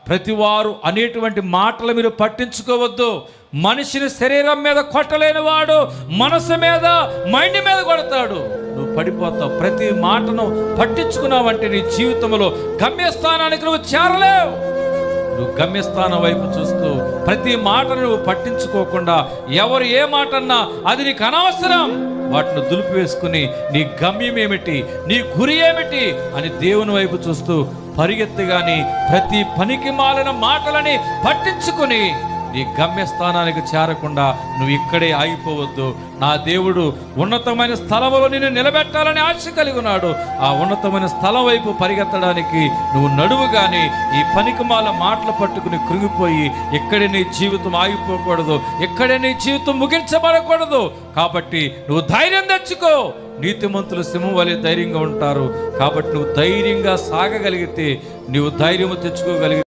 ప్రతివారు అనేటువంటి మాటలు మీరు పట్టించుకోవద్దు. మనిషిని శరీరం మీద కొట్టలేని వాడు మనసు మీద, మైండ్ మీద కొడతాడు. నువ్వు పడిపోతావు. ప్రతి మాటను పట్టించుకున్నావంటే నీ జీవితంలో గమ్యస్థానానికి నువ్వు చేరలేవు. నువ్వు గమ్యస్థానం వైపు చూస్తూ ప్రతి మాటను నువ్వు పట్టించుకోకుండా ఎవరు ఏ మాట అన్నా అది నీకు అనవసరం, వాటిని దులిపివేసుకుని నీ గమ్యం ఏమిటి, నీ గురి ఏమిటి అని దేవుని వైపు చూస్తూ పరిగెత్తగాని ప్రతి పనికి మాలిన మాటలని పట్టించుకుని నీ గమ్యస్థానానికి చేరకుండా నువ్వు ఇక్కడే ఆగిపోవద్దు. నా దేవుడు ఉన్నతమైన స్థలంలో నిన్ను నిలబెట్టాలని ఆశ కలిగి ఉన్నాడు. ఆ ఉన్నతమైన స్థలం వైపు పరిగెత్తడానికి నువ్వు నడువు గాని ఈ పనికిమాల మాటలు పట్టుకుని కృంగిపోయి ఇక్కడే నీ జీవితం ఆగిపోకూడదు, ఇక్కడే నీ జీవితం ముగించబడకూడదు. కాబట్టి నువ్వు ధైర్యం తెచ్చుకో. నీతిమంతులు సింహం వలె ధైర్యంగా ఉంటారు. కాబట్టి నువ్వు ధైర్యంగా సాగగలిగితే, నువ్వు ధైర్యం తెచ్చుకోగలిగితే